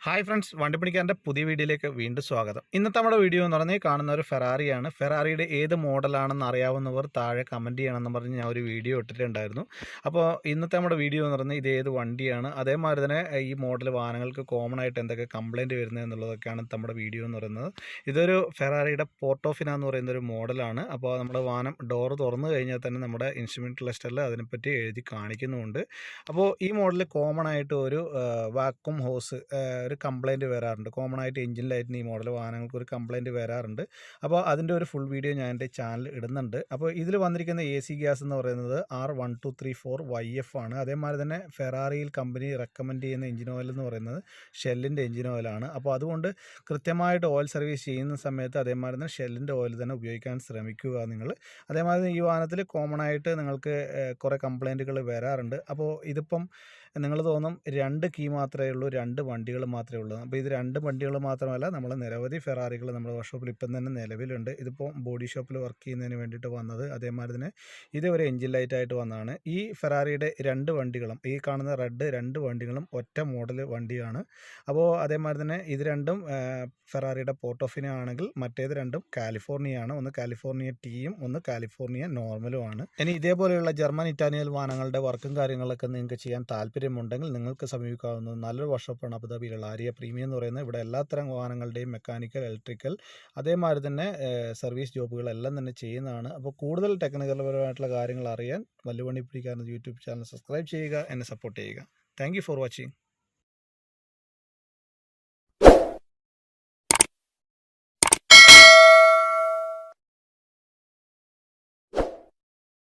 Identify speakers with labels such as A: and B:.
A: Hi friends, വണ്ടിപ്പണിക്കാരൻ്റെ പുതിയ വീഡിയോയിലേക്ക് വീണ്ടും സ്വാഗതം. ഇന്നത്തെ നമ്മുടെ വീഡിയോ എന്ന് പറഞ്ഞാൽ കാണുന്ന ഒരു ഫെറാറിയാണ്. ഫെറാറിയുടെ ഏത് മോഡലാണെന്ന് അറിയാവുന്നവർ താഴെ കമൻറ്റ് ചെയ്യണമെന്ന് പറഞ്ഞ് ഞാൻ ഒരു വീഡിയോ ഇട്ടിട്ടുണ്ടായിരുന്നു. അപ്പോൾ ഇന്നത്തെ നമ്മുടെ വീഡിയോ എന്ന് പറഞ്ഞാൽ ഇത് ഏത് വണ്ടിയാണ്, അതേമാതിരി തന്നെ ഈ മോഡൽ വാഹനങ്ങൾക്ക് കോമൺ ആയിട്ട് എന്തൊക്കെ കംപ്ലയിൻറ്റ് വരുന്നത് എന്നുള്ളതൊക്കെയാണ് നമ്മുടെ വീഡിയോ എന്ന് പറയുന്നത്. ഇതൊരു ഫെറാറിയുടെ പോർട്ടോഫിന എന്ന് പറയുന്ന ഒരു മോഡലാണ്. അപ്പോൾ നമ്മുടെ വാഹനം ഡോർ തുറന്നു കഴിഞ്ഞാൽ തന്നെ നമ്മുടെ ഇൻസ്ട്രുമെൻറ്റ് ലിസ്റ്റിൽ അതിനെപ്പറ്റി എഴുതി കാണിക്കുന്നുമുണ്ട്. അപ്പോൾ ഈ മോഡൽ കോമൺ ആയിട്ട് ഒരു വാക്വം ഹോസ് ഒരു കംപ്ലയിൻറ്റ് വരാറുണ്ട്. കോമൺ ആയിട്ട് എഞ്ചിൻ ലൈറ്റിന് ഈ മോഡൽ വാഹനങ്ങൾക്ക് ഒരു കംപ്ലയിൻറ്റ് വരാറുണ്ട്. അപ്പോൾ അതിൻ്റെ ഒരു ഫുൾ വീഡിയോ ഞാൻ എൻ്റെ ചാനൽ ഇടുന്നുണ്ട്. അപ്പോൾ ഇതിൽ വന്നിരിക്കുന്ന AC ഗ്യാസ് എന്ന് പറയുന്നത് R1234YF ആണ്. അതേമാതിരി തന്നെ ഫെറാറിയിൽ കമ്പനി റെക്കമെൻഡ് ചെയ്യുന്ന എഞ്ചിൻ ഓയിൽ എന്ന് പറയുന്നത് ഷെല്ലിൻ്റെ എഞ്ചിൻ ഓയിലാണ്. അപ്പോൾ അതുകൊണ്ട് കൃത്യമായിട്ട് ഓയിൽ സർവീസ് ചെയ്യുന്ന സമയത്ത് അതേമാതിരി തന്നെ ഷെല്ലിൻ്റെ ഓയിൽ തന്നെ ഉപയോഗിക്കാൻ ശ്രമിക്കുക നിങ്ങൾ. അതേമാതിരി ഈ വാഹനത്തിൽ കോമൺ ആയിട്ട് നിങ്ങൾക്ക് കുറേ കംപ്ലയിൻറ്റുകൾ വരാറുണ്ട്. അപ്പോൾ ഇതിപ്പം നിങ്ങൾ തോന്നും 2 കീ മാത്രമേ ഉള്ളൂ, 2 വണ്ടികൾ മാത്രമേ ഉള്ളൂ. അപ്പോൾ ഇത് 2 വണ്ടികൾ മാത്രമല്ല, നമ്മൾ നിരവധി ഫെറാറികൾ നമ്മുടെ വർക്ക്ഷോപ്പിൽ ഇപ്പം തന്നെ നിലവിലുണ്ട്. ഇതിപ്പോൾ ബോഡി ഷോപ്പിൽ വർക്ക് ചെയ്യുന്നതിന് വേണ്ടിയിട്ട് വന്നത്, അതേമാതിരി തന്നെ ഇത് ഒരു എഞ്ചിൻ ലൈറ്റായിട്ട് വന്നതാണ്. ഈ ഫെറാറിയുടെ 2 വണ്ടികളും, ഈ കാണുന്ന റെഡ് 2 വണ്ടികളും ഒറ്റ മോഡൽ വണ്ടിയാണ്. അപ്പോൾ അതേമാതിരി തന്നെ ഇത് രണ്ടും ഫെറാറിയുടെ പോർട്ടോഫിന ആണെങ്കിൽ മറ്റേത് രണ്ടും കാലിഫോർണിയയാണ്. ഒന്ന് കാലിഫോർണിയ ടീയും ഒന്ന് കാലിഫോർണിയ നോർമലും ആണ്. ഇനി ഇതേപോലെയുള്ള ജർമ്മൻ ഇറ്റാലിയൻ വാഹനങ്ങളുടെ വർക്കും കാര്യങ്ങളൊക്കെ നിങ്ങൾക്ക് ചെയ്യാൻ താല്പര്യമുണ്ടെങ്കിൽ നിങ്ങൾക്ക് സമീപിക്കാവുന്ന നല്ലൊരു വർക്ക്ഷോപ്പാണ് അബുദാബിയിലുള്ള ആര്യ പ്രീമിയം എന്ന് പറയുന്നത്. ഇവിടെ എല്ലാത്തരം വാഹനങ്ങളുടെയും മെക്കാനിക്കൽ, ഇലക്ട്രിക്കൽ, അതേമാതിരി തന്നെ സർവീസ് ജോബുകളെല്ലാം തന്നെ ചെയ്യുന്നതാണ്. അപ്പോൾ കൂടുതൽ ടെക്നിക്കൽ പരമായിട്ടുള്ള കാര്യങ്ങൾ അറിയാൻ വണ്ടിപ്പണിക്കാരൻ യൂട്യൂബ് ചാനൽ സബ്സ്ക്രൈബ് ചെയ്യുക, എന്നെ സപ്പോർട്ട് ചെയ്യുക. Thank you for watching.